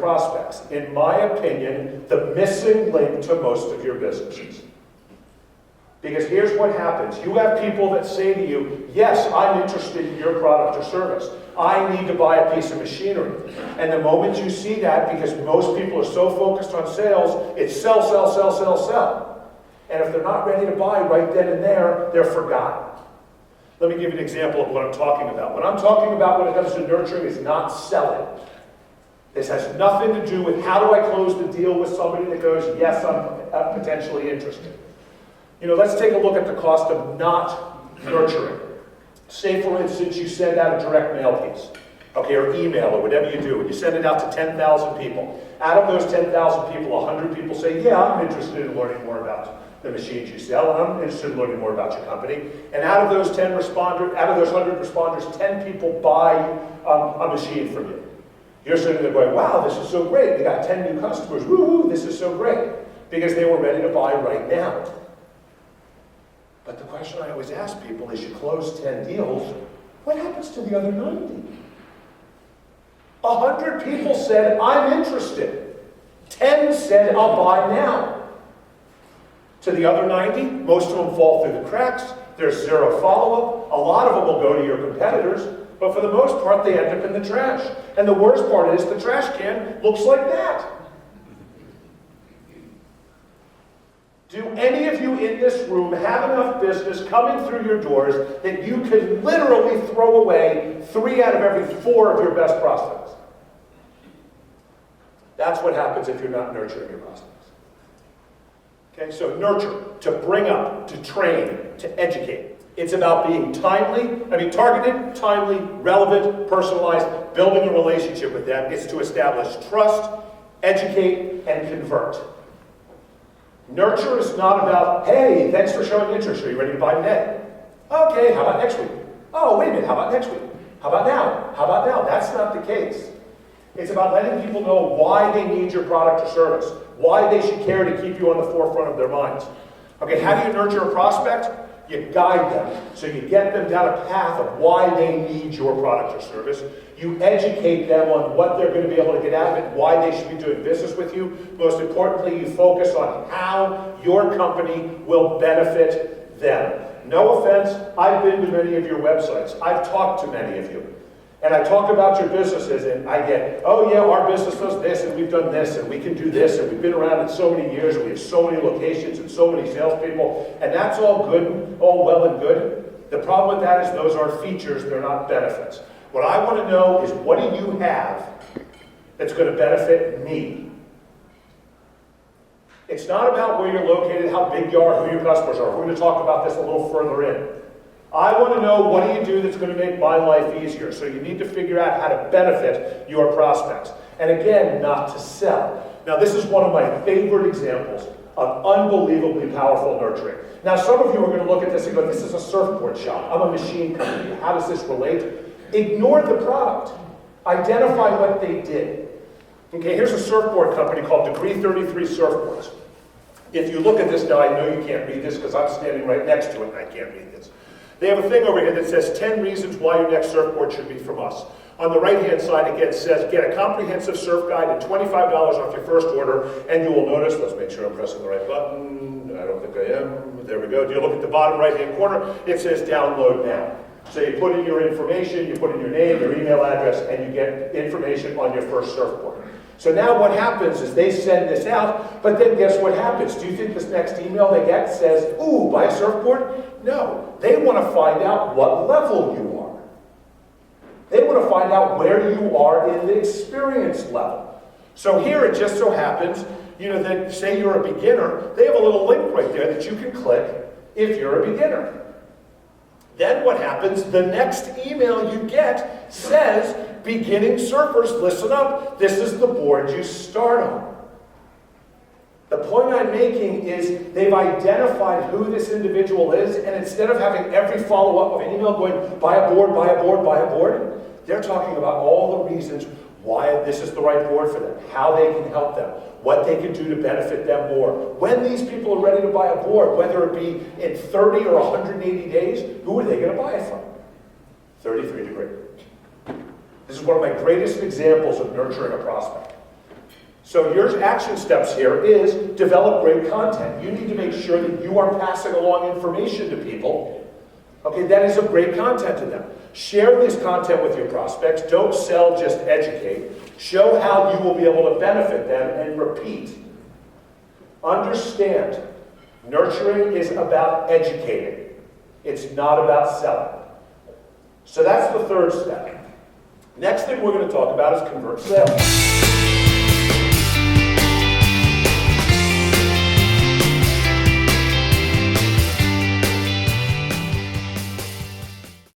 prospects, in my opinion, the missing link to most of your businesses. Because here's what happens. You have people that say to you, yes, I'm interested in your product or service. I need to buy a piece of machinery. And the moment you see that, because most people are so focused on sales, it's sell, sell, sell, sell, sell. And if they're not ready to buy right then and there, they're forgotten. Let me give you an example of what I'm talking about. What I'm talking about when it comes to nurturing is not selling. This has nothing to do with how do I close the deal with somebody that goes, yes, I'm potentially interested. Let's take a look at the cost of not nurturing. Say, for instance, you send out a direct mail piece, okay, or email, or whatever you do, and you send it out to 10,000 people. Out of those 10,000 people, 100 people say, yeah, I'm interested in learning more about the machines you sell, and I'm interested in learning more about your company. And out of those 100 responders, 10 people buy a machine from you. You're sitting there going, wow, this is so great. We got 10 new customers. Woo-hoo, this is so great. Because they were ready to buy right now. But the question I always ask people is, you close 10 deals, what happens to the other 90? 100 people said, I'm interested. 10 said, I'll buy now. To the other 90, most of them fall through the cracks. There's zero follow-up. A lot of them will go to your competitors. But for the most part, they end up in the trash. And the worst part is the trash can looks like that. Do any of you in this room have enough business coming through your doors that you could literally throw away 3 out of every 4 of your best prospects? That's what happens if you're not nurturing your prospects. Okay, so nurture, to bring up, to train, to educate. It's about being targeted, timely, relevant, personalized, building a relationship with them. It's to establish trust, educate, and convert. Nurture is not about, hey, thanks for showing interest. Are you ready to buy today? Okay, how about next week? Oh, wait a minute, how about next week? How about now? How about now? That's not the case. It's about letting people know why they need your product or service, why they should care to keep you on the forefront of their minds. Okay, how do you nurture a prospect? You guide them, so you get them down a path of why they need your product or service. You educate them on what they're going to be able to get out of it, why they should be doing business with you. Most importantly, you focus on how your company will benefit them. No offense, I've been to many of your websites. I've talked to many of you. And I talk about your businesses, and I get, oh yeah, our business does this, and we've done this, and we can do this, and we've been around it so many years, and we have so many locations and so many salespeople, and that's all good, all well and good. The problem with that is those are features, they're not benefits. What I want to know is, what do you have that's going to benefit me? It's not about where you're located, how big you are, who your customers are. We're going to talk about this a little further in. I want to know, what do you do that's going to make my life easier? So you need to figure out how to benefit your prospects. And again, not to sell. Now, this is one of my favorite examples of unbelievably powerful nurturing. Now, some of you are going to look at this and go, this is a surfboard shop. I'm a machine company. How does this relate? Ignore the product. Identify what they did. Okay, here's a surfboard company called Degree 33 Surfboards. If you look at this now, I know you can't read this because I'm standing right next to it and I can't read this. They have a thing over here that says 10 reasons why your next surfboard should be from us. On the right-hand side, again, says get a comprehensive surf guide and $25 off your first order, and you will notice, let's make sure I'm pressing the right button. I don't think I am. There we go. Do you look at the bottom right-hand corner? It says download now. So you put in your information, you put in your name, your email address, and you get information on your first surfboard. So now what happens is they send this out, but then guess what happens? Do you think this next email they get says, ooh, buy a surfboard? No. They want to find out what level you are. They want to find out where you are in the experience level. So here it just so happens, that say you're a beginner, they have a little link right there that you can click if you're a beginner. Then what happens? The next email you get says, beginning surfers, listen up. This is the board you start on. The point I'm making is they've identified who this individual is, and instead of having every follow-up of an email going, buy a board, buy a board, buy a board, they're talking about all the reasons why this is the right board for them, how they can help them, what they can do to benefit them more. When these people are ready to buy a board, whether it be in 30 or 180 days, who are they going to buy it from? 33 Degree. This is one of my greatest examples of nurturing a prospect. So your action steps here is develop great content. You need to make sure that you are passing along information to people, okay, that is of great content to them. Share this content with your prospects. Don't sell, just educate. Show how you will be able to benefit them, and repeat. Understand, nurturing is about educating. It's not about selling. So that's the third step. Next thing we're going to talk about is convert sales.